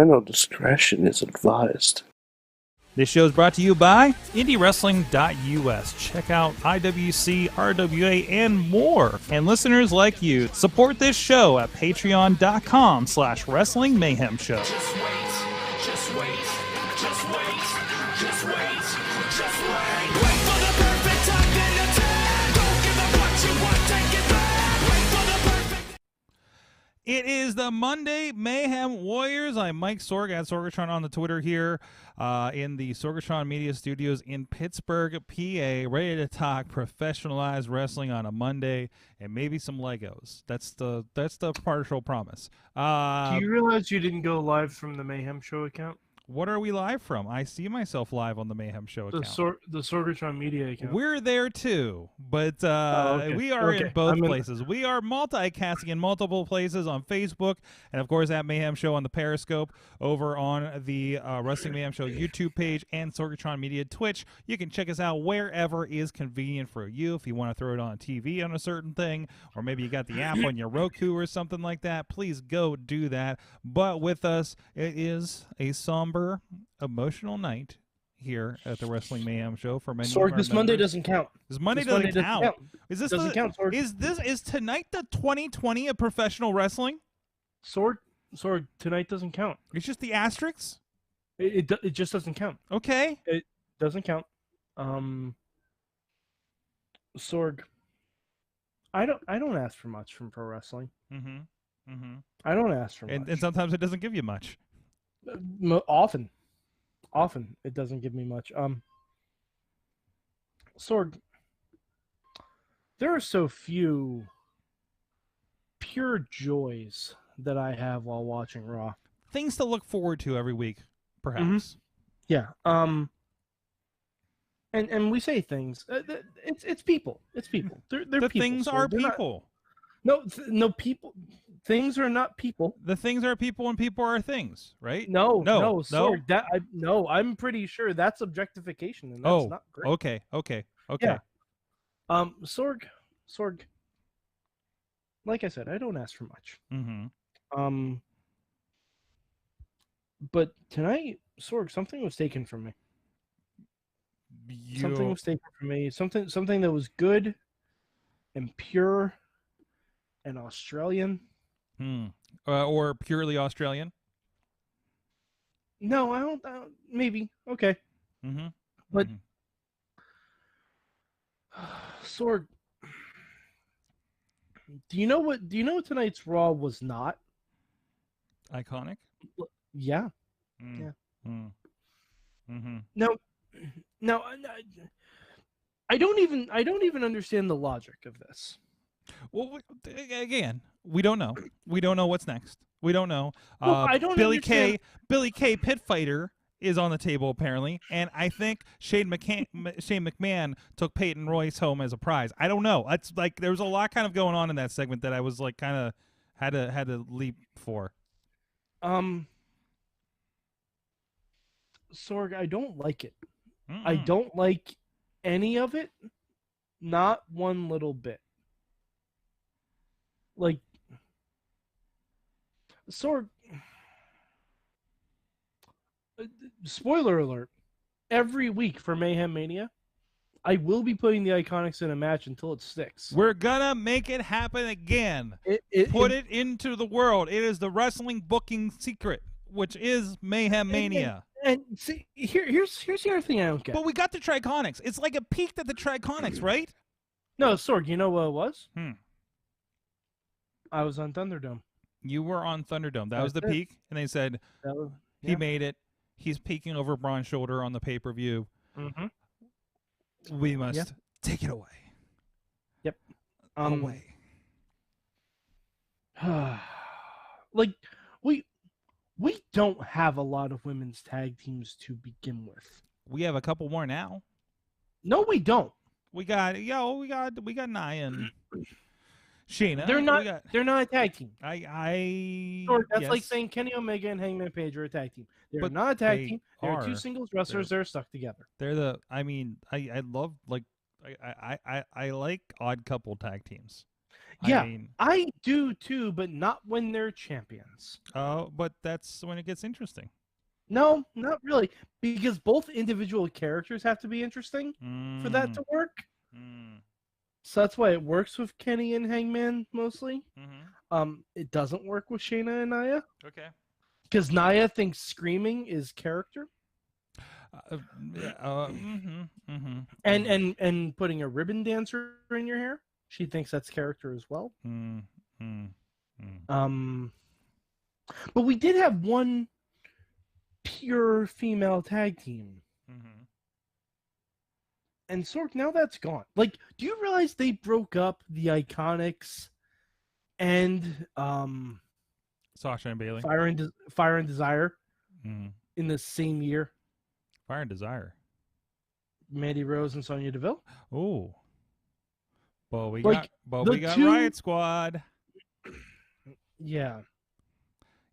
Parental discretion is advised. This show is brought to you by IndieWrestling.us. Check out IWC, RWA, and more. And listeners like you, support this show at Patreon.com/Wrestling Mayhem Show. Just wait, just wait, just wait, just wait, just wait. Wait for the perfect time, then attack. Don't give up what you want, take it back. Wait for the perfect. It is the Monday Mayhem Warriors. I'm Mike Sorg at Sorgatron on the Twitter here in the Sorgatron Media Studios in Pittsburgh, PA, ready to talk professionalized wrestling on a Monday and maybe some Legos. That's the partial promise. Do you realize you didn't go live from the Mayhem Show account? What are we live from? I see myself live on the Mayhem Show account. The Sorgatron Media account. We're there too, but okay. we are in both I'm in- places. We are multicasting in multiple places on Facebook, and of course at Mayhem Show on the Periscope, over on the Wrestling Mayhem Show YouTube page and Sorgatron Media Twitch. You can check us out wherever is convenient for you. If you want to throw it on TV on a certain thing, or maybe you got the app on your Roku or something like that, please go do that. But with us, it is a somber, emotional night here at the Wrestling Mayhem Show for many. Sorg, this Monday doesn't count. This Monday This doesn't Monday count. Is this Doesn't count, Sorg. is tonight the 2020 of professional wrestling? Sorg, tonight doesn't count. It's just the asterisks. It just doesn't count. Okay. It doesn't count. Sorg, I don't ask for much from pro wrestling. Mm-hmm. Mm-hmm. I don't ask for much. And sometimes it doesn't give you much. Often it doesn't give me much. Sorg, there are so few pure joys that I have while watching Raw. Things to look forward to every week, perhaps. Yeah. And we say things. It's people. It's people. They're The people. things Sorg. are They're not- people. No people. Things are not people. The things are people and people are things, right? No, No. Sorg, I'm pretty sure that's objectification, and that's not great. Okay. Yeah. Sorg, like I said, I don't ask for much. Mm-hmm. But tonight, Sorg, something was taken from me. Something was taken from me. Something that was good and pure and Australian. Or purely Australian. No, I don't. Maybe okay. Mm-hmm. But Sorg, do you know what tonight's Raw was not? Iconic. Yeah. Yeah. Mm-hmm. No, I don't even understand the logic of this. Well, again, we don't know. We don't know what's next. We don't know. No, I don't Billy understand. Billy Kay Pit Fighter is on the table apparently, and I think Shane McMahon took Peyton Royce home as a prize. I don't know. It's like there was a lot kind of going on in that segment that I was like kind of had to leap for. Sorg, I don't like it. Mm-mm. I don't like any of it. Not one little bit. Like, Sorg, spoiler alert, every week for Mayhem Mania, I will be putting the Iconics in a match until it sticks. We're gonna make it happen again. Put it into the world. It is the wrestling booking secret, which is Mayhem Mania. And see, here's the other thing I don't get. But we got the Triconics. It's like a peeked at the Triconics, right? No, Sorg, you know what it was? Hmm. I was on Thunderdome. You were on Thunderdome. That was the That's it. peak, and they said he made it. He's peeking over Braun's shoulder on the pay-per-view. Mm-hmm. We must take it away. Yep. Away. Like we don't have a lot of women's tag teams to begin with. We have a couple more now. No, we don't. We got Nia and Shayna. They're not a tag team. Sure, that's yes. like saying Kenny Omega and Hangman Page are a tag team. They're But not a tag they team. They're are. two singles wrestlers. They're stuck together. They're the. I love like I like odd couple tag teams. Yeah, I mean, I do too, but not when they're champions. but that's when it gets interesting. No, not really, because both individual characters have to be interesting for that to work. Mm. So that's why it works with Kenny and Hangman mostly. Mm-hmm. It doesn't work with Shayna and Nia Okay. because Nia thinks screaming is character, Mm-hmm. Mm-hmm. and putting a ribbon dancer in your hair, she thinks that's character as well. Mm-hmm. But we did have one pure female tag team. Mm-hmm. And Sorg, now that's gone. Like, do you realize they broke up the Iconics and Sasha and Bailey. Fire and Desire Mm-hmm. in the same year? Fire and Desire. Mandy Rose and Sonya Deville. Oh. But we Like, got two- Riot Squad. Yeah.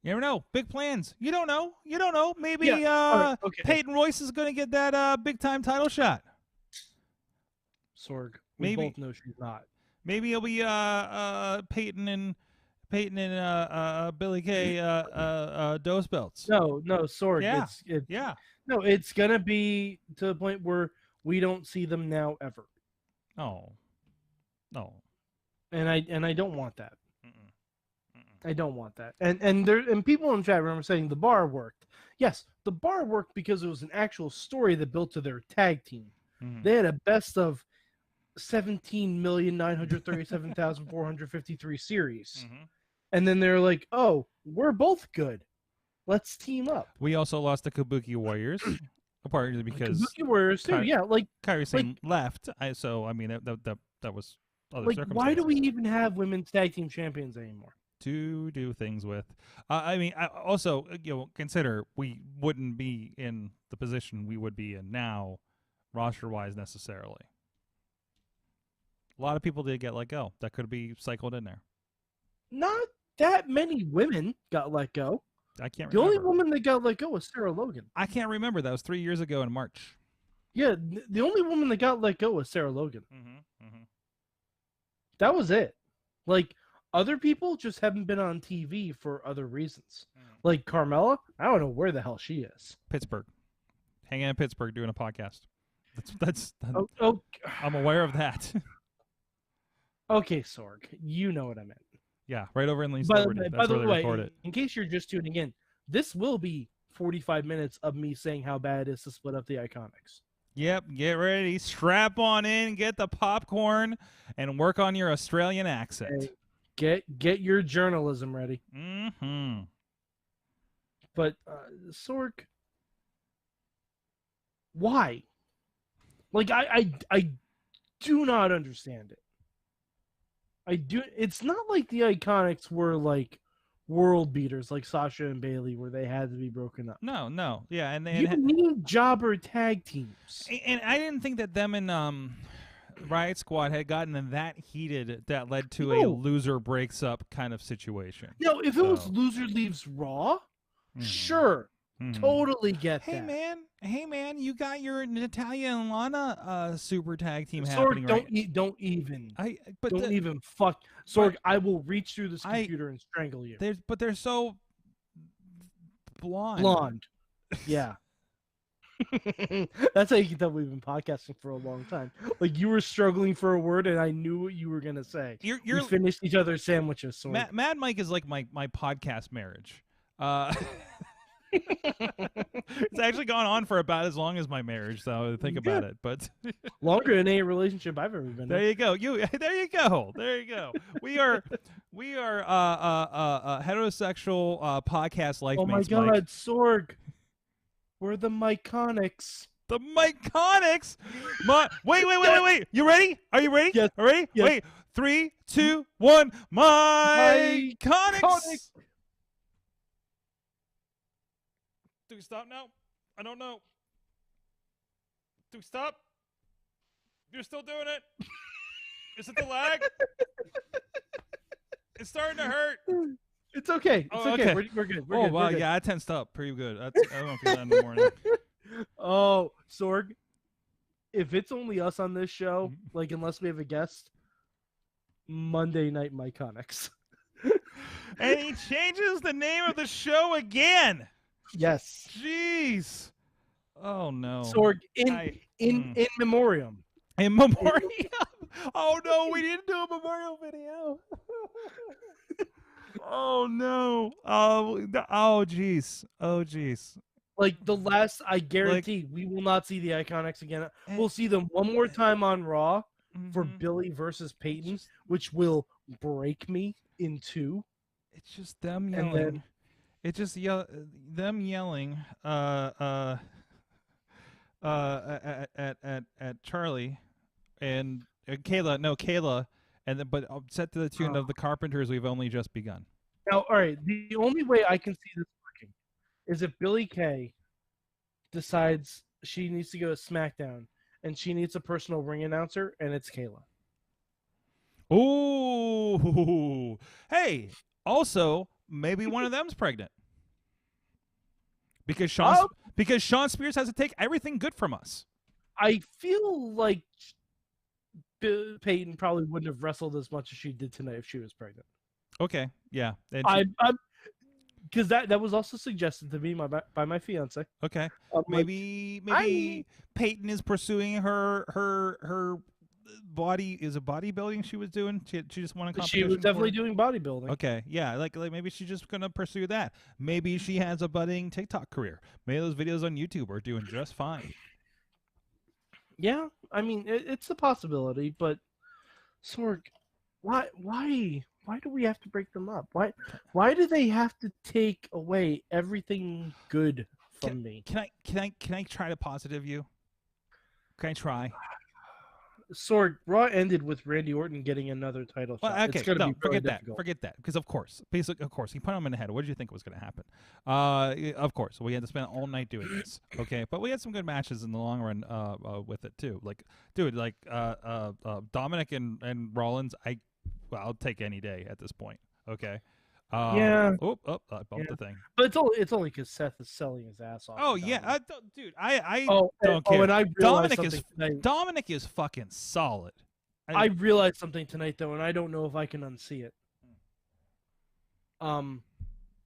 You never know. Big plans. You don't know. You don't know. Maybe Yeah, all right, okay. Peyton Royce is going to get that big time title shot. Sorg, we Maybe. both know she's not. Maybe it'll be Peyton and Billy Kay dose belts. No, Sorg. Yeah. It's Yeah. no, it's gonna be to the point where we don't see them now ever, No. No. and I don't want that. Mm-mm. I don't want that. And people in chat room are saying the bar worked. Yes, the bar worked because it was an actual story that built to their tag team. Mhm. They had a best of 17,937,453 series. Mhm. And then they're like, "Oh, we're both good. Let's team up." We also lost the Kabuki Warriors, partly because Kabuki Warriors too. Kai- Yeah, like Kairi Sane left. So I mean that was other circumstances. why do we even have women's tag team champions anymore? to do things with? I mean, also consider we wouldn't be in the position we would be in now, roster-wise necessarily. A lot of people did get let go. That could be cycled in there. Not that many women got let go. I can't The remember. only woman that got let go was Sarah Logan. I can't remember. That was 3 years ago in March. Yeah, the only woman that got let go was Sarah Logan. Mm-hmm. Mm-hmm. That was it. Like, other people just haven't been on TV for other reasons. Like Carmella, I don't know where the hell she is. Pittsburgh, hanging in Pittsburgh doing a podcast. That's Oh, I'm aware of that. okay, Sorg. You know what I meant. Yeah, right over in Lee's By Liberty. the That's where they way, record it. in case you're just tuning in, this will be 45 minutes of me saying how bad it is to split up the Iconics. Yep, get ready, strap on in, get the popcorn, and work on your Australian accent. Hey, get your journalism ready. Mm-hmm. But Sorg, why? Like I do not understand it. I do. It's not like the Iconics were like world beaters like Sasha and Bailey, where they had to be broken up. No, yeah, and You need jobber tag teams. and I didn't think that them and Riot Squad had gotten that heated that led to a No. loser breaks up kind of situation. No, if it was So- loser leaves Raw, Mhm. sure, Mhm. totally get Hey that. man, you got your Natalia and Lana super tag team Sorg, happening right. don't even. But Don't even fuck. Sorg, I will reach through this I- computer and strangle you. they're so blonde. Blonde. Yeah. That's how you can tell we've been podcasting for a long time. Like, you were struggling for a word, and I knew what you were going to say. You're We finished each other's sandwiches, Sorg. Mad Mike is like my podcast marriage. It's actually gone on for about as long as my marriage, so think about it. But Longer than any relationship I've ever been there in. you go. There you go. We are heterosexual podcast life Oh my mates. god, Mike. Sorg. We're the Myconics. The Myconics. Wait. You ready? Are you ready? Yes. Ready? Yes. Wait. 3, 2, 1. Myconics. Myconics. Do we stop now? I don't know. Do we stop? You're still doing it? Is it the lag? It's starting to hurt. It's okay. It's Oh, okay. okay. We're good. We're Oh, good. wow. We're good. Yeah, I tensed up pretty good. I don't feel that in the morning. Oh, Sorg, if it's only us on this show, Mm-hmm. like unless we have a guest, Monday Night Myconics. And he changes the name of the show again. Yes. Jeez. Oh no. Sorg I- in memoriam. In memoriam. Oh no, we didn't do a memorial video. Oh no. Oh jeez. Oh jeez. Like the last, I guarantee we will not see the Iconics again. We'll see them one more time on Raw for Mhm. Billy versus Peyton, which will break me in two. It's just them And yelling. then- It's just them yelling at Charlie and Kayla, and then but set to the tune of the Carpenters. We've only just begun. Now, all right, the only way I can see this working is if Billy Kay decides she needs to go to SmackDown and she needs a personal ring announcer, and it's Kayla. Ooh, hey! Also, maybe one of them's pregnant because Sean Spears has to take everything good from us. I feel like Peyton probably wouldn't have wrestled as much as she did tonight if she was pregnant. Okay, yeah. And I'm because that was also suggested to me by my fiance. okay. I'm like, Maybe Peyton is pursuing her body. Is it bodybuilding she was doing? She just won a competition. she was for definitely it? doing bodybuilding. Okay, yeah, like maybe she's just gonna pursue that. Maybe she has a budding TikTok career. Maybe those videos on YouTube are doing just fine. Yeah, I mean it's a possibility, but Sorg, why do we have to break them up? Why do they have to take away everything good from me? Can I try to positive you? Can I try? Sorg, Raw ended with Randy Orton getting another title shot. Well, okay, It's gonna no, be really forget that. difficult. Forget that. Because of course, he put him in the head. What did you think was going to happen? Of course, we had to spend all night doing this. Okay, but we had some good matches in the long run. With it too. Like, dude, like Dominic and Rollins. I'll take any day at this point. Okay. Yeah. Oh, I bumped Yeah. the thing. But it's only because Seth is selling his ass off. Oh to yeah, Dominic. dude. I Oh, don't care. and I realized Dominic is something tonight. Dominic is fucking solid. I realized something tonight though, and I don't know if I can unsee it.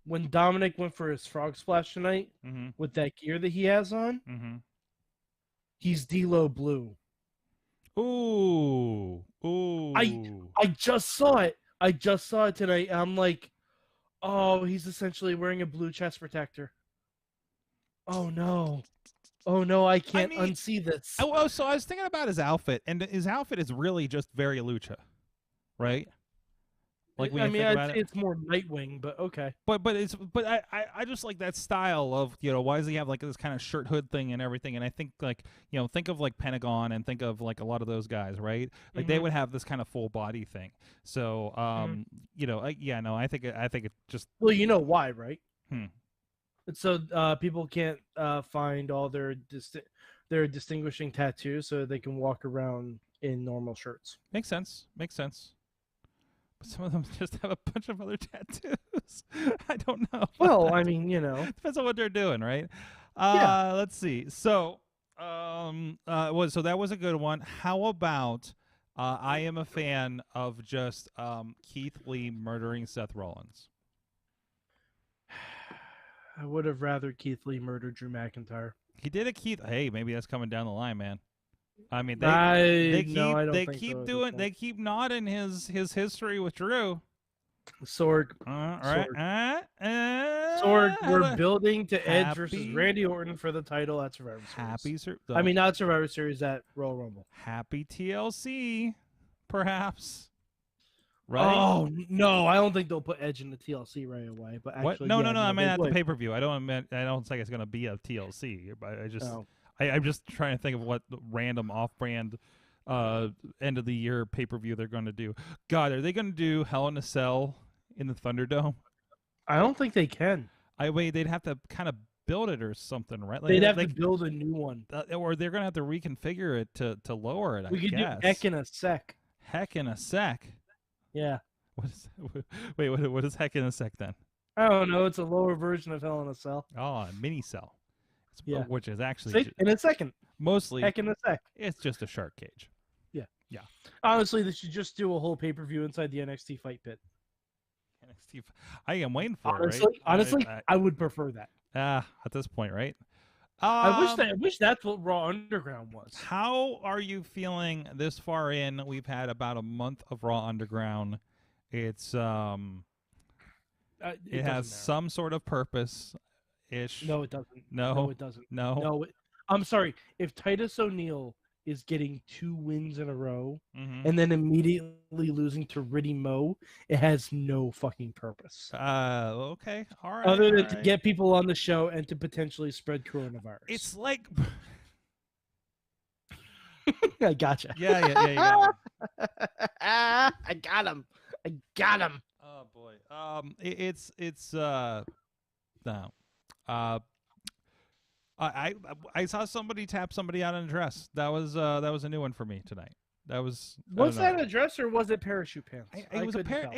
When Dominic went for his frog splash tonight Mm-hmm. with that gear that he has on, Mm-hmm. he's D'Lo Blue. Ooh. I just saw it. I just saw it tonight. And I'm like, oh, he's essentially wearing a blue chest protector. Oh no. Oh no, I can't mean, unsee this. Oh, so I was thinking about his outfit, and his outfit is really just very lucha, right? Like when I you mean, think about it. it's more Nightwing, but okay. But I just like that style of, why does he have like this kind of shirt hood thing and everything? And I think like, think of like Pentagon and think of like a lot of those guys, right? Like they Mhm. would have this kind of full body thing. So I think it just Well, you know why, right? Hmm. So people can't find all their distinguishing tattoos, so they can walk around in normal shirts. makes sense. Makes sense. But some of them just have a bunch of other tattoos. I don't know. Well, I mean, Depends on what they're doing, right? Yeah. Let's see. So, so that was a good one. How about I am a fan of just Keith Lee murdering Seth Rollins. I would have rather Keith Lee murdered Drew McIntyre. He did a Keith. Hey, maybe that's coming down the line, man. I mean, I keep don't they think keep so at this doing point. they keep nodding his history with Drew. Sorg, Right? Sorg, we're building to Edge versus happy- Randy Orton for the title at Survivor Series. Happy. I mean, not Survivor Series, at Royal Rumble. Happy TLC, perhaps. Right? Oh no, I don't think they'll put Edge in the TLC right away. But What? actually, No. yeah, I mean they at the would. pay per view. I don't think it's gonna be a TLC. But I just No. I'm just trying to think of what random off brand end of the year pay per view they're gonna do. God, are they gonna do Hell in a Cell in the Thunderdome? I don't think they can. They'd have to kind of build it or something, right? Like, They'd have like, to build a new one. or they're gonna have to reconfigure it to lower it. We I could guess. do Heck in a Sec. Heck in a Sec. Yeah. What is wait? What is Heck in a Sec then? I don't know. It's a lower version of Hell in a Cell. Oh, a mini cell. Yeah. Which is actually See? In a second. mostly Heck in a Sec. it's just a shark cage. Yeah. Honestly, they should just do a whole pay-per-view inside the NXT fight pit. NXT. I am waiting for Honestly, it. Right? honestly, I would prefer that. At this point, right? I wish that's what Raw Underground was. How are you feeling this far in? We've had about a month of Raw Underground. It's It it doesn't has matter. some sort of purpose ish. No, it doesn't. No. No, it doesn't. No. No, I'm sorry. If Titus O'Neil is getting 2 wins in a row Mhm. and then immediately losing to Riddy Mo, it has no fucking purpose. Okay. All right. Other than all to right. get people on the show and to potentially spread coronavirus. It's like I gotcha. yeah. You got it. I got him. I got him. Oh boy. It's no. I saw somebody tap somebody out in a dress. That was a new one for me tonight. That was Was I don't that know. a dress or was it parachute pants? It was a couldn't pair. tell.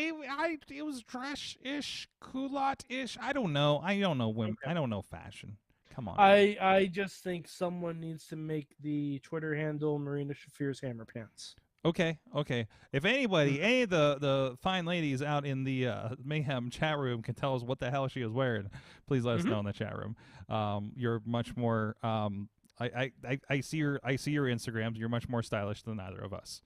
It was dress-ish, culotte-ish. I don't know. I don't know women. Okay. I don't know fashion. Come on. I just think someone needs to make the Twitter handle Marina Shafir's Hammer Pants. Okay. If anybody, any of the fine ladies out in the Mayhem chat room can tell us what the hell she is wearing, please let us know in the chat room. You're much more. I see your Instagrams. You're much more stylish than either of us.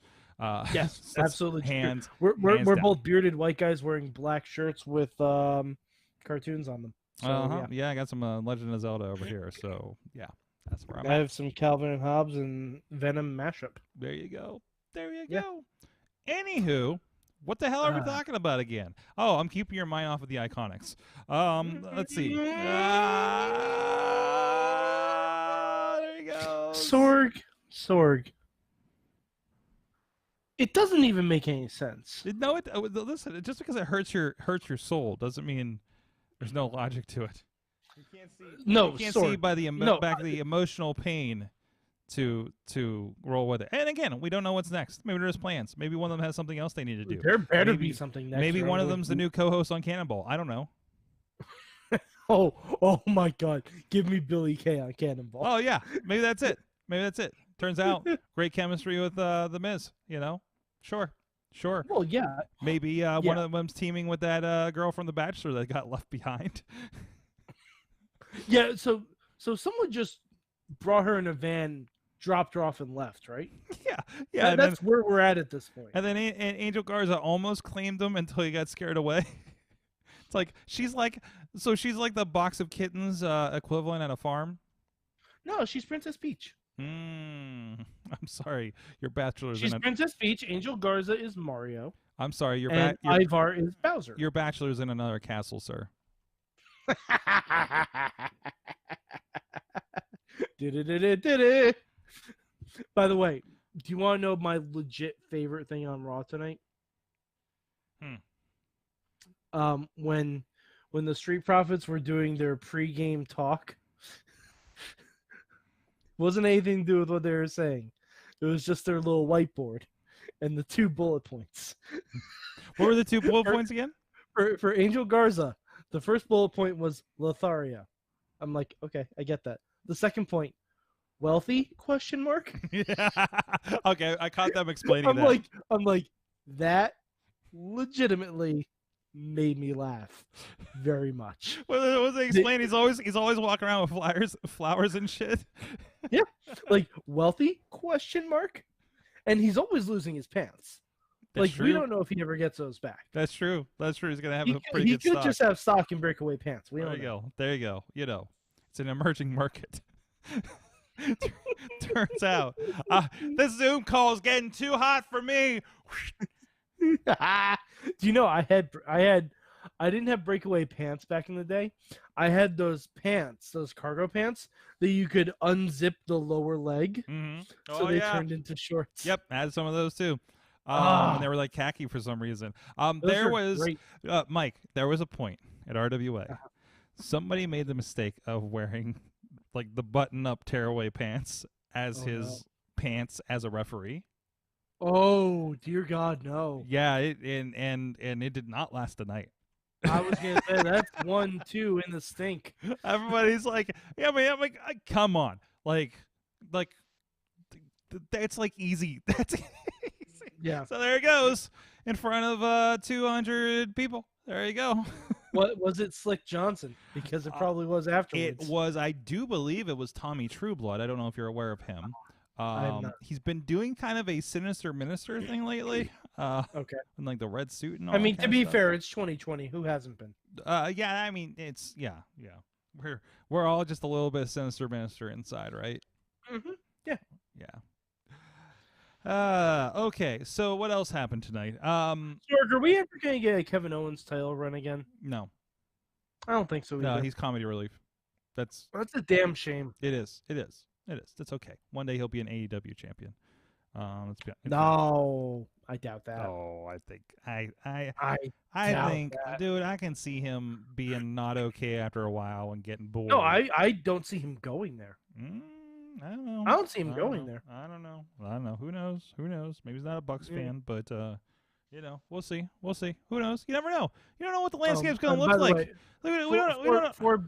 Yes, so it's absolutely. true. Hands. We're hands we're down. both bearded white guys wearing black shirts with cartoons on them. So, Yeah, I got some Legend of Zelda over here. So yeah, that's where I'm I at. have some Calvin and Hobbes and Venom mashup. There you go. There you Yeah. go. Anywho, what the hell are we talking about again? Oh, I'm keeping your mind off of the Iconics. Let's see. There you go. Sorg. It doesn't even make any sense. No, listen. Just because it hurts your soul doesn't mean there's no logic to it. You can't see. No, you can't see Sorg. by the No, back the emotional pain to roll with it. And again, we don't know what's next. Maybe there's plans. Maybe one of them has something else they need to do. There better Maybe- be something next. Maybe or one I'm of going them's the to- new co-host on Cannonball. I don't know. Oh my God! Give me Billy Kay on Cannonball. Oh yeah, maybe that's it. Turns out great chemistry with the Miz. You know, sure. Well, yeah. Maybe one of them's teaming with that girl from The Bachelor that got left behind. Yeah, so someone just brought her in a van, dropped her off, and left, right? yeah. And That's where we're at this point. then Angel Garza almost claimed him until he got scared away. It's like she's like the box of kittens equivalent at a farm. No, she's Princess Peach. I'm sorry, your bachelor's She's in a. Princess Peach. Angel Garza is Mario, I'm sorry, and Ivar is Bowser. your bachelor's in another castle, sir. By the way, do you want to know my legit favorite thing on Raw tonight? When the Street Profits were doing their pre-game talk, wasn't anything to do with what they were saying. It was just their little whiteboard and the 2 bullet points. What were the 2 bullet points again? For Angel Garza, the first bullet point was Lotharia. I'm like, okay, I get that. The second point, wealthy? Question mark. Yeah. Okay, I caught them explaining that. I'm like, that legitimately made me laugh very much. What was they explain? He's always walking around with flowers and shit. Like, wealthy? Question mark. And he's always losing his pants. That's Like, true. we don't know if he ever gets those back. That's true. He's gonna have He, a pretty he good could stock. just have stock and breakaway pants. We There don't you know. go. There you go. You know, it's an emerging market. Turns out, this Zoom call is getting too hot for me. Do you know I didn't have breakaway pants back in the day. I had those pants, those cargo pants that you could unzip the lower leg, Mm-hmm. so Oh they yeah. turned into shorts. Yep, I had some of those too. And they were like khaki for some reason. Those There are was great. Mike. There was a point at RWA. Somebody made the mistake of wearing like the button-up tearaway pants as Oh, his no. pants as a referee. Oh dear God, no! Yeah, and it did not last a night. I was gonna say that's 1-2 in the stink. Everybody's like, yeah, man, I'm like, come on, like, it's like easy. That's Yeah. So there it goes in front of 200 people. There you go. What was it, Slick Johnson? Because it probably was It afterwards. was, I do believe it was Tommy Trueblood. I don't know if you're aware of him. I'm not. He's been doing kind of a sinister minister thing lately. Okay. In like the red suit and all. I mean, that to kind be of stuff. fair, it's 2020. Who hasn't been? Yeah. I mean, it's yeah. We're all just a little bit sinister minister inside, right? Mm-hmm. Yeah. Okay. So what else happened tonight? Sorg, are we ever going to get a Kevin Owens title run again? No, I don't think so either. no, he's comedy relief. That's That's a damn shame. it is. That's okay. One day he'll be an AEW champion. Let's be honest. No, I doubt that. Oh, I think I I doubt think, that. dude, I can see him being not okay after a while and getting bored. No, I don't see him going there. I don't know. I don't see him I don't going know. there. I don't know. Who knows? Maybe he's not a Bucks Yeah. fan, but we'll see. Who knows? You never know. You don't know what the landscape's And gonna by look the like. way, we don't know.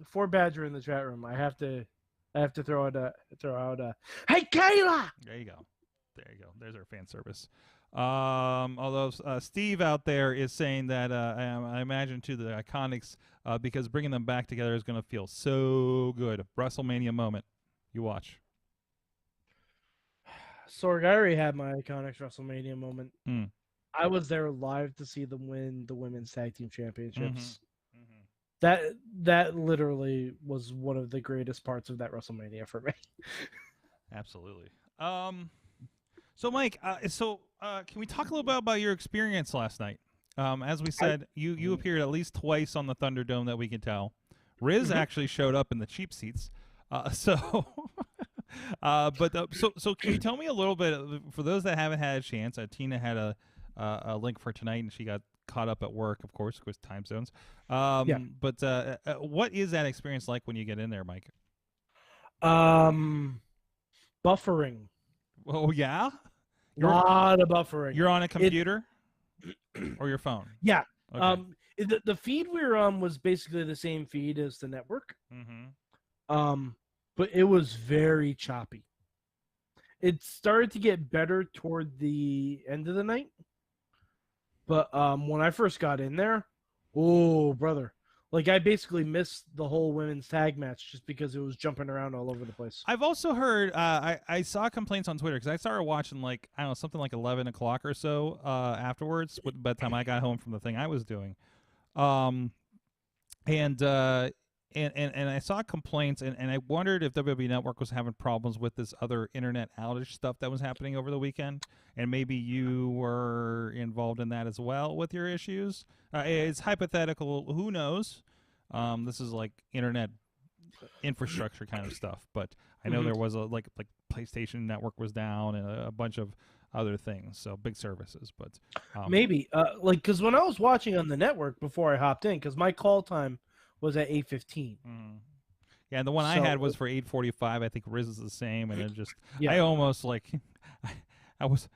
for Badger in the chat room. I have to throw out hey Kayla. There you go. There's our fan service. Although Steve out there is saying that I imagine to the Iconics because bringing them back together is going to feel so good. WrestleMania moment. You watch. Sorg, I already had my Iconics WrestleMania moment. Hmm. I was there live to see them win the women's tag team championships. Mm-hmm. That literally was one of the greatest parts of that WrestleMania for me. Absolutely. So Mike, can we talk a little bit about your experience last night? As we said, you appeared at least twice on the Thunderdome that we can tell. Riz actually showed up in the cheap seats. So can you tell me a little bit for those that haven't had a chance? Tina had a link for tonight, and she got caught up at work, of course, time zones. Yeah. But what is that experience like when you get in there, Mike? Buffering. Oh yeah, Lot of buffering. you're on a computer or your phone. Yeah. Okay. The feed we were on was basically the same feed as the network. Mm-hmm. But it was very choppy. It started to get better toward the end of the night. But when I first got in there, oh brother. Like I basically missed the whole women's tag match just because it was jumping around all over the place. I've also heard I saw complaints on Twitter because I started watching like I don't know something like 11 o'clock or so afterwards. By the time I got home from the thing I was doing, and I saw complaints and I wondered if WWE Network was having problems with this other internet outage stuff that was happening over the weekend, and maybe you were involved in that as well with your issues. It's hypothetical. Who knows? This is like internet infrastructure kind of stuff, but I know there was a like PlayStation Network was down and a bunch of other things. So big services, but Maybe because when I was watching on the network before I hopped in, because my call time was at 8:15. Yeah, and the one I So- had was for 8:45. I think Riz is the same, and it just Yeah. I almost like I was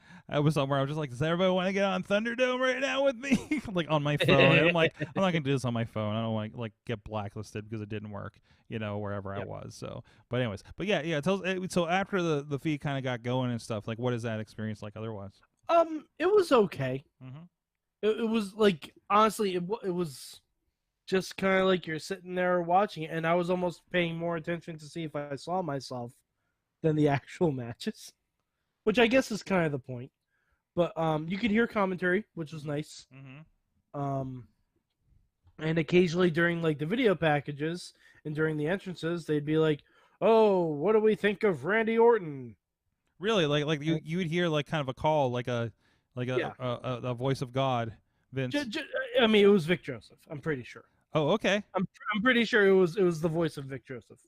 somewhere. I was just like, does everybody want to get on Thunderdome right now with me? like on my phone. And I'm like, I'm not gonna do this on my phone. I don't want to like get blacklisted because it didn't work. Wherever I was. So, but anyways, but yeah. So after the feed kind of got going and stuff, like, what is that experience like otherwise? It was okay. Mm-hmm. It was like honestly, it was just kind of like you're sitting there watching it, and I was almost paying more attention to see if I saw myself than the actual matches, which I guess is kind of the point. But you could hear commentary, which was nice. Mm-hmm. And occasionally during like the video packages and during the entrances, they'd be like, "Oh, what do we think of Randy Orton?" Really, like you would hear like kind of a call, like a Yeah. a voice of God, Vince. I mean, it was Vic Joseph. I'm pretty sure. Oh, okay. I'm pretty sure it was the voice of Vic Joseph.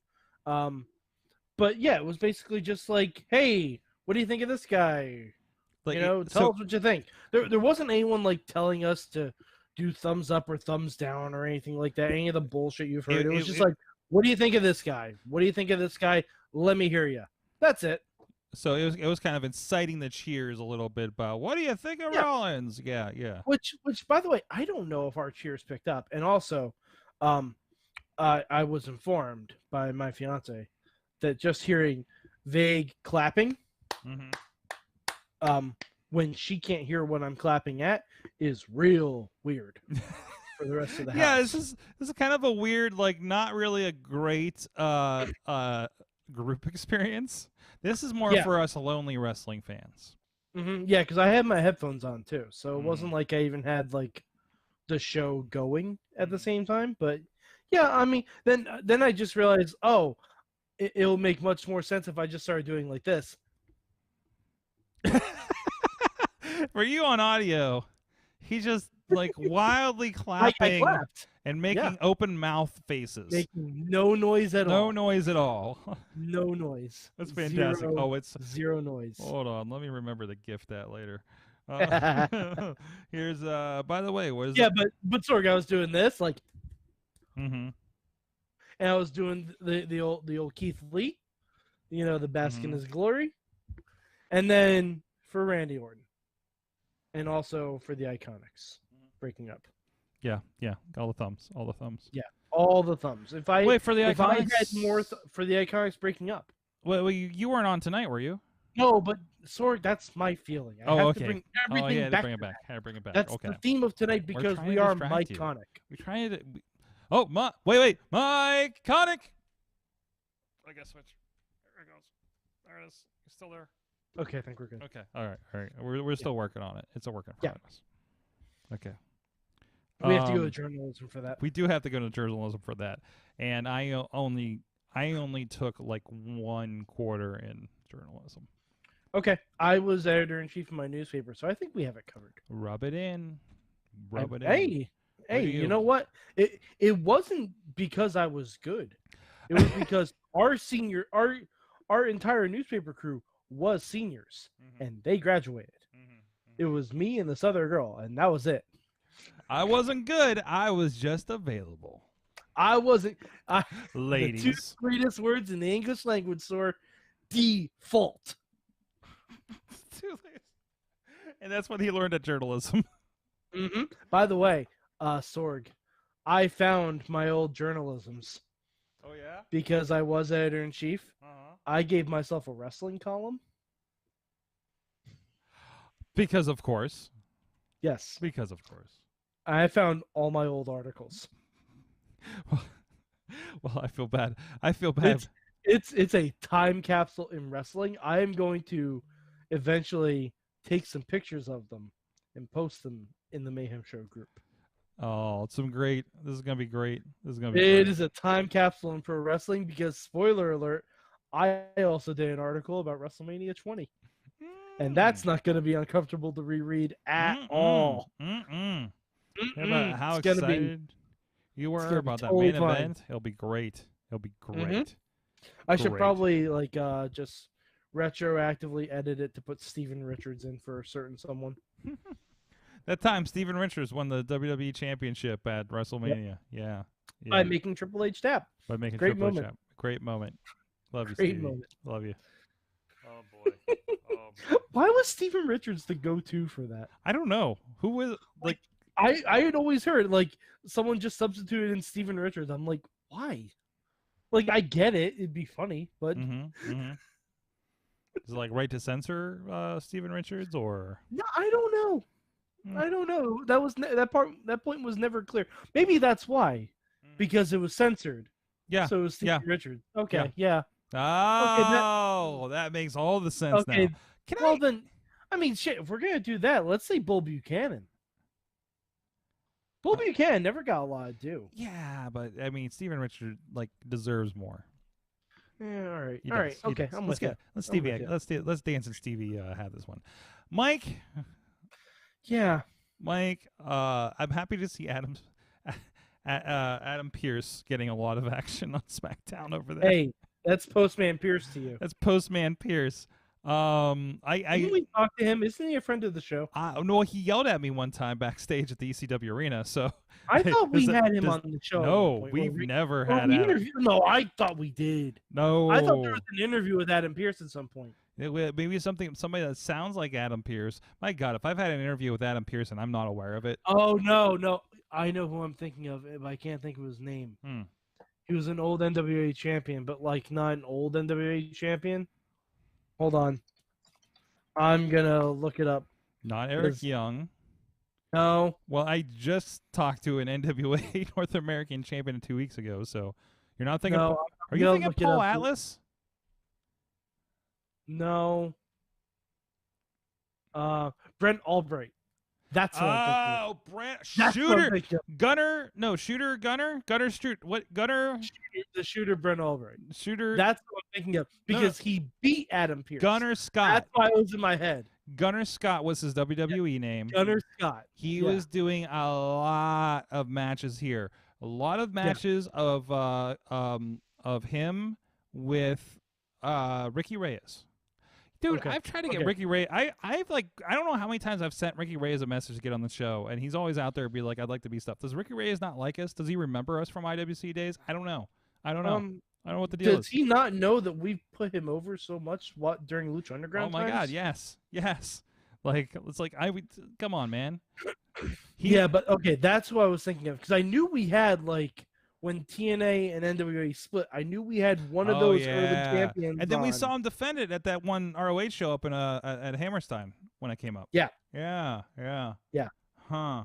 But yeah, it was basically just like, "Hey, what do you think of this guy? Like, Tell us what you think." There wasn't anyone like telling us to do thumbs up or thumbs down or anything like that. Any of the bullshit you've heard. It was just like, "What do you think of this guy? What do you think of this guy? Let me hear you." That's it. So it was kind of inciting the cheers a little bit about what do you think of Yeah. Rollins? Yeah. Which by the way, I don't know if our cheers picked up. And also, I was informed by my fiance that just hearing vague clapping Mm-hmm. when she can't hear what I'm clapping at is real weird for the rest of the Yeah, house. this is kind of a weird, like, not really a great group experience. This is more Yeah. for us lonely wrestling fans. Yeah, because I had my headphones on too, so it Mhm. wasn't like I even had like the show going at the Mhm. same time. But yeah, I mean, then I just realized, oh, it'll make much more sense if I just started doing like this. For you on audio, he just like wildly I clapping clapped, and making open mouth faces. making no noise at No all. noise at all. No noise. That's fantastic. Zero, Oh, it's zero noise. hold on. Let me remember to gift that later. Here's by the way, what is Yeah, it? but Sorg, I was doing this like, Mm-hmm. and I was doing the old Keith Lee, the bask in Mhm. his glory, and then for Randy Orton, and also for the Iconics breaking up. Yeah, all the thumbs. All the thumbs. If I Wait, for the if I had Iconics. more for the Iconics breaking up. Well, you weren't on tonight, were you? No, but Sorg, that's my feeling. I Oh, have okay. to bring Oh, everything yeah, to back. bring it to back. that. Had to bring it back. That's Okay. the theme of tonight We're because trying we to are distract you. Myconic. We trying to. Oh, wait, Mike Conic. I guess switch. There it goes. There it is. You're still there. Okay, I think we're good. Okay. All right. We're still working on it. It's a work in Yeah. progress. Okay. We have to go to Um, journalism for that. We do have to go to journalism for that, and I only took like 1/4 in journalism. Okay, I was editor-in-chief of my newspaper, so I think we have it covered. Rub it in. Rub it in. Hey, do you you? know what? It wasn't because I was good. It was because our entire newspaper crew was seniors, and they graduated. It was me and this other girl, and that was it. I wasn't good. I was just available. I wasn't. The two Ladies. greatest words in the English language, sir, default. And that's what he learned at journalism. By the way, Sorg, I found my old journalisms Oh yeah. because I was editor-in-chief. Uh-huh. I gave myself a wrestling column. Because of course. Yes. I found all my old articles. Well, I feel bad. It's a time capsule in wrestling. I am going to eventually take some pictures of them and post them in the Mayhem Show group. Oh, this is gonna be great. It is a time capsule in pro wrestling because, spoiler alert, I also did an article about WrestleMania 20. And that's not going to be uncomfortable to reread at all. How It's gonna be- excited you were gonna be about that totally main fine. event? It'll be great. I should Great. probably just retroactively edit it to put Steven Richards in for a certain someone. That time Steven Richards won the WWE Championship at WrestleMania. Yeah. By making Triple H tap. By making Great Triple H moment. happen. Great moment. Love you, Great Stevie. moment. Love you. Oh boy. Why was Steven Richards the go-to for that? I don't know who was like. I had always heard like someone just substituted in Steven Richards. I'm like, why? Like I get it, it'd be funny, but Is it like right to censor Steven Richards or? no, I don't know. I don't know. That point was never clear. Maybe that's why, because it was censored. Yeah. So it was Steven yeah. Richards. Okay. Yeah. Oh, that makes all the sense Okay. now. Can Well I? then, I mean, shit. If we're gonna do that, let's say Bull Buchanan. Bull Buchanan never got a lot of due. Yeah, but I mean, Steven Richards like deserves more. Yeah. All right. He All does, right. he Okay. does. I'm Let's with you. get let's I'm Stevie with you. let's dance and Stevie have this one. Mike, Yeah. I'm happy to see Adam Pierce getting a lot of action on SmackDown over there. Hey, that's Postman Pierce to you. That's Postman Pierce. Didn't we talk to him? Isn't he a friend of the show? No, he yelled at me one time backstage at the ECW arena. So I thought we Does that- had him does- on the show. at no, one point. we've Or never or had we Adam. interviewed- No, I thought we did. No, I thought there was an interview with Adam Pierce at some point. Maybe somebody that sounds like Adam Pierce. My God, if I've had an interview with Adam Pierce and I'm not aware of it, Oh no, I know who I'm thinking of, but I can't think of his name. Hmm. He was an old NWA champion, but like not an old NWA champion. Hold on, I'm gonna look it up. Not Eric Is- Young. No, Well, I just talked to an NWA North American champion 2 weeks ago, so you're not thinking. no. Are you gonna thinking look it Paul up. Atlas? No. Brent Albright. That's what I'm thinking. Oh, Brent That's what I'm Shooter thinking. Gunner. No, Shooter Gunner. Gunner Shoot. What Gunner The shooter Brent Albright. Shooter? That's what I'm thinking of because he beat Adam Pearce. Gunner Scott. That's why it was in my head. Gunner Scott was his WWE name. Gunner Scott. He Yeah. was doing a lot of matches here. A lot of matches of him with Ricky Reyes. Dude, Okay. I've tried to get Okay. Ricky Reyes. I don't know how many times I've sent Ricky Reyes a message to get on the show, and he's always out there be like, I'd like to be stuff. Does Ricky Reyes not like us? Does he remember us from IWC days? I don't know. I don't know. I don't know what the deal Does is. he not know that we've put him over so much during Lucha Oh Underground? my God, times? yes. Like it's like come on, man. Yeah, but okay, that's what I was thinking of because I knew we had like when TNA and NWA split. I knew we had one of those early champions, and then we on. saw him defend it at that one ROH show up in at Hammerstein when I came up. Yeah. Yeah. Huh.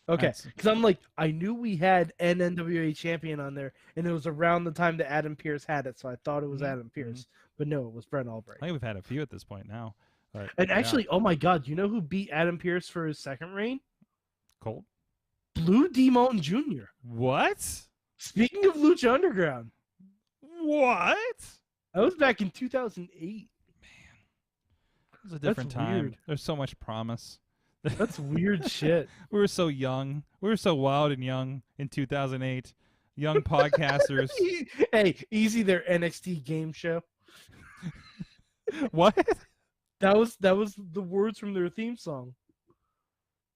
Okay, That's- because I'm like, I knew we had an NWA champion on there, and it was around the time that Adam Pearce had it, so I thought it was Mhm, Adam Pearce, but no, it was Brent Albright. I think we've had a few at this point now. But, And yeah. actually, oh my God, you know who beat Adam Pearce for his second reign? Colt. Blue D Mountain Jr. What? Speaking of Lucha Underground, What? that was back in 2008. It was a different time. weird. There's so much promise. That's weird shit. We were so young. We were so wild and young in 2008. Young podcasters. Hey, easy there, NXT game show. What? That was the words from their theme song.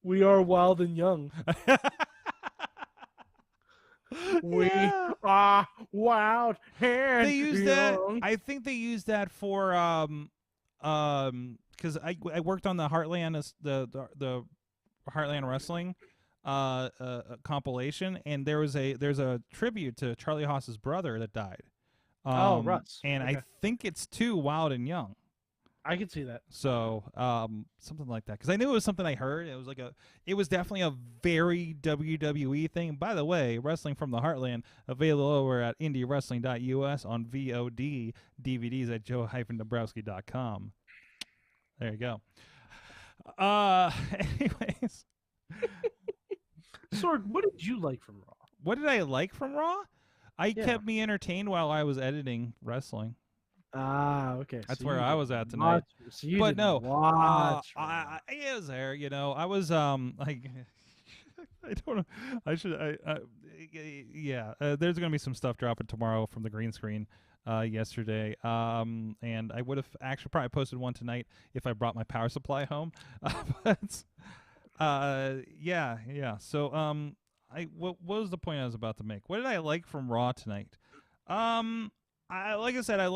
We are wild and young. We Yeah. are wild and They used that. young. I think they used that for because I worked on the Heartland the Heartland Wrestling compilation, and there's a tribute to Charlie Haas's brother that died. Russ. And I Okay. think it's too Wild and Young. I can see that. So something like that, because I knew it was something I heard. It was definitely a very WWE thing. By the way, Wrestling from the Heartland available over at indiewrestling.us on VOD DVDs at joe-dabrowski.com. There you go. Anyways, Sorg, what did you like from Raw? what did I like from Raw? I Yeah. kept me entertained while I was editing wrestling. Ah, okay. That's so where you I didn't was at tonight. watch- So you But didn't no, watch Raw. I was there. You know, I was like, I don't know. I should. Yeah. There's gonna be some stuff dropping tomorrow from the green screen. Yesterday. And I would have actually probably posted one tonight if I brought my power supply home. But yeah. So what was the point I was about to make? What did I like from Raw tonight? Like I said, I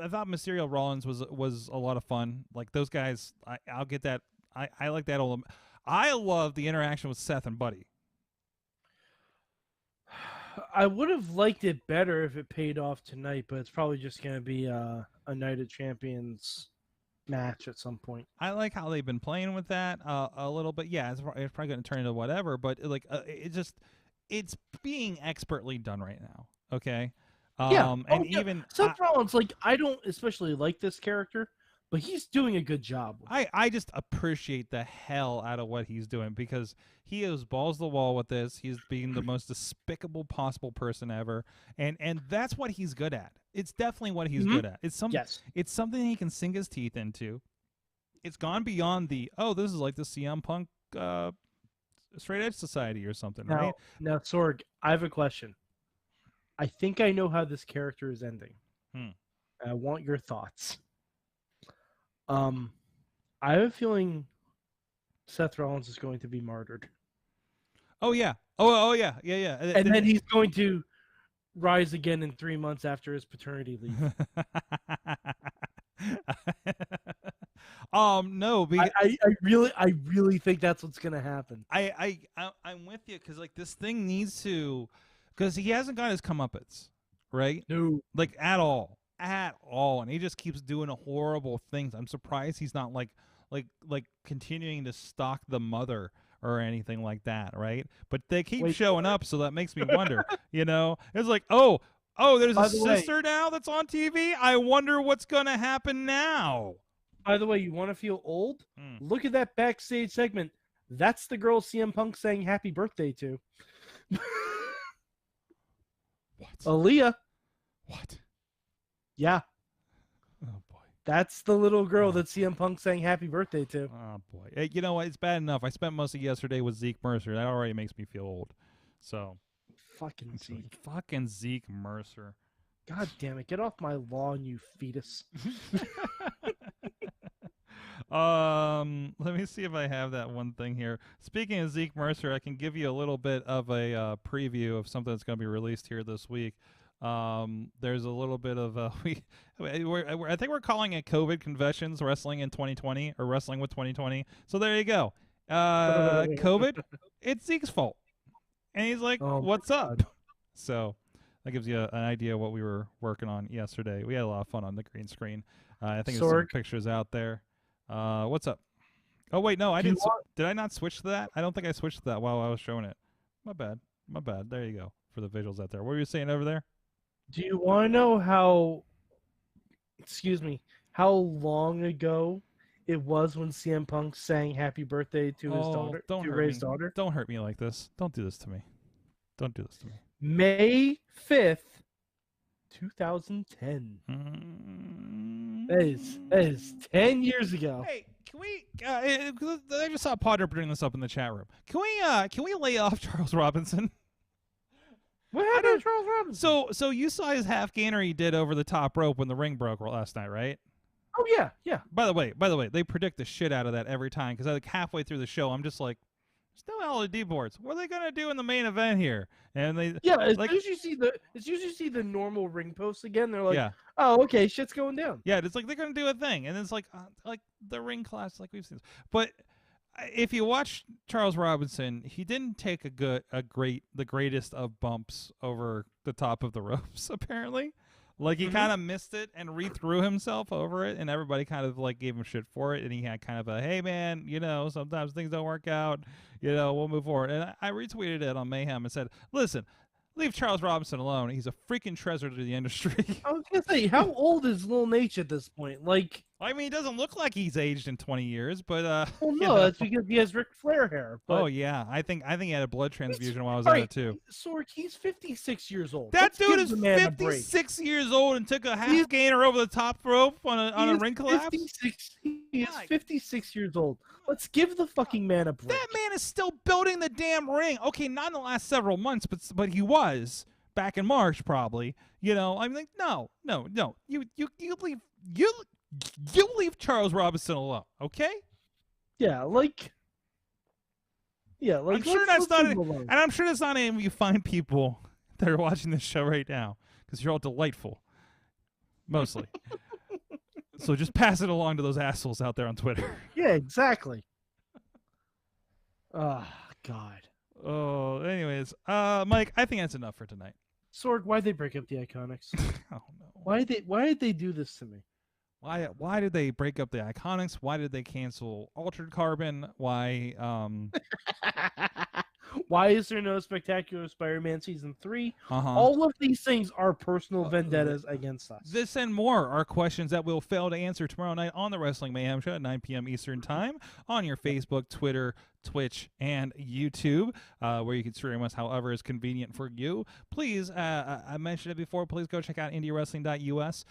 thought Mysterio Rollins was a lot of fun. Like those guys, I'll get that. I like that old. I love the interaction with Seth and Buddy. I would have liked it better if it paid off tonight, but it's probably just going to be a Night of Champions match at some point. I like how they've been playing with that a little bit. Yeah, it's probably going to turn into whatever, but it's being expertly done right now. Okay. And even Seth Rollins, like, I don't especially like this character, but he's doing a good job. I just appreciate the hell out of what he's doing because he is balls to the wall with this. He's being the most despicable possible person ever, and that's what he's good at. It's definitely what he's good at. It's Yes. It's something he can sink his teeth into. It's gone beyond the this is like the CM Punk Straight Edge Society or something, right? Now, Sorg, I have a question. I think I know how this character is ending. I want your thoughts. I have a feeling Seth Rollins is going to be martyred. Oh yeah. Oh yeah. And then he's going to rise again in 3 months after his paternity leave. No, because I really think that's what's going to happen. I'm with you because like this thing needs to, because he hasn't got his comeuppance, right? No. Like at all, and he just keeps doing horrible things. I'm surprised he's not like like continuing to stalk the mother or anything like that, right? But they keep Wait, showing up, so that makes me wonder. It's like, oh, there's By a the way- sister now that's on TV. I wonder what's gonna happen now. By the way, you want to feel old? Hmm. Look at that backstage segment. That's the girl CM Punk saying happy birthday to. What? Aaliyah. What? Yeah, Oh boy. that's the little girl Oh. that CM Punk saying happy birthday to. Oh boy. Hey, you know what? It's bad enough. I spent most of yesterday with Zeke Mercer. That already makes me feel old. So Fucking it's like, Zeke. fucking Zeke Mercer. God damn it. Get off my lawn, you fetus. Let me see if I have that one thing here. Speaking of Zeke Mercer, I can give you a little bit of a preview of something that's going to be released here this week. There's a little bit of I think we're calling it COVID Confessions Wrestling in 2020 or Wrestling with 2020. So there you go. COVID, it's Zeke's fault, and he's like, Oh, "What's my up?" God. So that gives you an idea of what we were working on yesterday. We had a lot of fun on the green screen. I think there's some Sorg. pictures out there. What's up? Oh wait, no, I Do you didn't. Did I not switch to that? I don't think I switched to that while I was showing it. My bad. My bad. There you go for the visuals out there. What were you saying over there? Do you want to know how long ago it was when CM Punk sang happy birthday to his daughter, don't to hurt Ray's me. daughter? Don't hurt me like this. Don't do this to me. Don't do this to me. May 5th, 2010. That is 10 years ago. Hey, can we? I just saw Potter bring this up in the chat room. Can we lay off Charles Robinson? What happened to Charles Robinson? So you saw his half gainer he did over the top rope when the ring broke last night, right? Oh yeah. By the way, they predict the shit out of that every time because like halfway through the show, I'm just like, there's no LED boards. What are they gonna do in the main event here? And they, Yeah, as like- soon as you see the normal ring posts again, they're like, yeah, oh, okay, shit's going down. yeah, it's like they're gonna do a thing, and it's like the ring collapse, like we've seen. But if you watch Charles Robinson, he didn't take the greatest of bumps over the top of the ropes. Apparently, like he kind of missed it and re-threw himself over it, and everybody kind of like gave him shit for it. And he had kind of a, hey man, sometimes things don't work out. We'll move forward. And I retweeted it on Mayhem and said, listen, leave Charles Robinson alone. He's a freaking treasure to the industry. I was gonna say, how old is Lil Nate at this point? Like, I mean, he doesn't look like he's aged in 20 years, but well, you no, know. that's because he has Ric Flair hair. But Oh yeah, I think he had a blood transfusion while I was all at right, it too. Sorg, he's 56 years old. That Let's dude give is the man a break. 56 years old and took a half He's- gainer over the top rope on He a is ring collapse. 56, he is My- 56 years old. Let's give the fucking man a break. That man is still building the damn ring. Okay, not in the last several months, but he was back in March probably. I'm like, no. You leave Charles Robinson alone, okay? Yeah, like. I'm sure that's let's not leave it. him alone. And I'm sure that's not any of you fine people that are watching this show right now because you're all delightful, mostly. So just pass it along to those assholes out there on Twitter. Yeah, exactly. Oh, God. Oh, anyways, Mike, I think that's enough for tonight. Sorg, why'd they break up the Iconics? Oh no. Why did they do this to me? Why did they break up the Iconics? Why did they cancel Altered Carbon? Why Why is there no Spectacular Spider-Man Season 3? uh-huh. All of these things are personal vendettas against us. This and more are questions that we'll fail to answer tomorrow night on the Wrestling Mayhem Show at 9 p.m. Eastern Time on your Facebook, Twitter, Twitch, and YouTube, where you can stream us however is convenient for you. Please, I mentioned it before, please go check out IndieWrestling.us.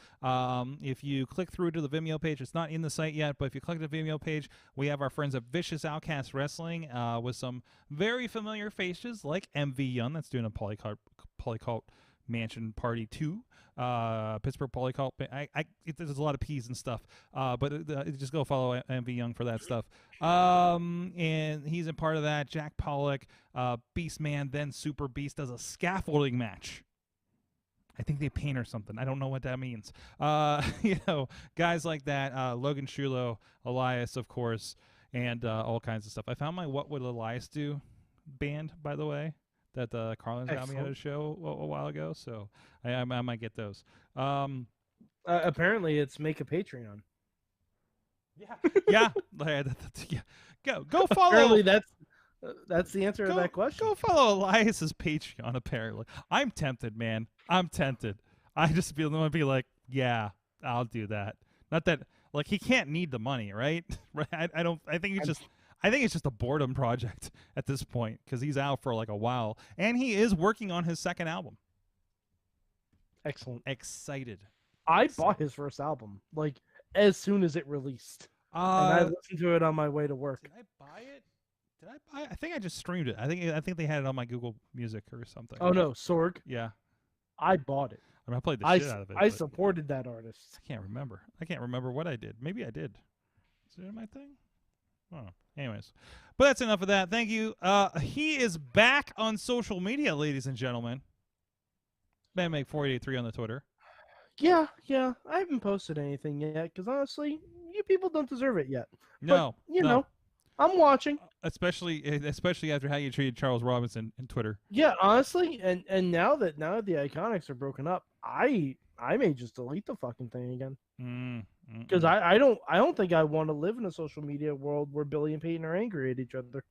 If you click through to the Vimeo page, it's not in the site yet, but if you click the Vimeo page, we have our friends at Vicious Outcast Wrestling with some very familiar faces like MV Young, that's doing a Polycult Mansion Party 2. Pittsburgh Polycult. There's a lot of P's and stuff. But just go follow MV Young for that stuff. And he's a part of that. Jack Pollock, Beast Man, then Super Beast does a scaffolding match. I think they paint or something. I don't know what that means. Guys like that. Logan Shulo, Elias, of course, and all kinds of stuff. I found my What Would Elias Do band, by the way, that Carlin's got me at a show a while ago, so I might get those. Apparently, it's make a Patreon. Yeah. Go follow. Apparently, that's the answer to Go, that question. go follow Elias's Patreon. Apparently, I'm tempted, man. I'm tempted. I just want to be like, yeah, I'll do that. Not that like he can't need the money, right? Right? I don't. I think it's just a boredom project at this point because he's out for like a while, and he is working on his second album. Excellent. Excited. I bought his first album like as soon as it released, and I listened to it on my way to work. Did I buy it? Did I buy it? I think I just streamed it. I think they had it on my Google Music or something. Oh no, Sorg! Yeah. I bought it. I mean, I played the I shit out of it. I but supported that artist. I can't remember. I can't remember what I did. Maybe I did. Is it my thing? Oh, anyways. But that's enough of that. Thank you. He is back on social media, ladies and gentlemen. BandMake483 on the Twitter. Yeah. I haven't posted anything yet because honestly, you people don't deserve it yet. No. But, you no. know, I'm watching. Especially after how you treated Charles Robinson in Twitter. Yeah, honestly, and now that the Iconics are broken up, I may just delete the fucking thing again. Because I don't think I want to live in a social media world where Billy and Peyton are angry at each other.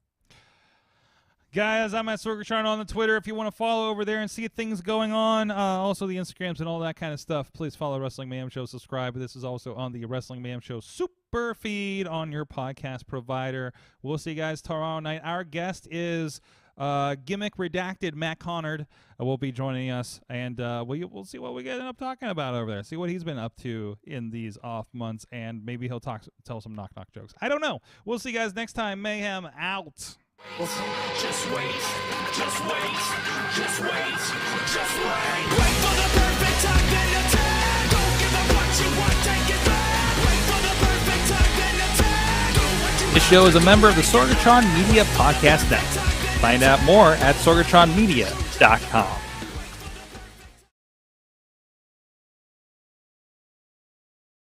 Guys, I'm at Sorgatron on the Twitter. If you want to follow over there and see things going on, also the Instagrams and all that kind of stuff, please follow Wrestling Mayhem Show. Subscribe. This is also on the Wrestling Mayhem Show super feed on your podcast provider. We'll see you guys tomorrow night. Our guest is Gimmick Redacted Matt Connard will be joining us, and we'll see what we end up talking about over there. See what he's been up to in these off months, and maybe he'll tell some knock jokes. I don't know. We'll see you guys next time. Mayhem out. Just wait, just wait, just wait, just wait. Wait for the perfect time, then attack. Don't give up what you want, take it back. Wait for the perfect time, then attack. Do what you This show is a member of the Sorgatron Media Podcast Network. Find out more at sorgatronmedia.com.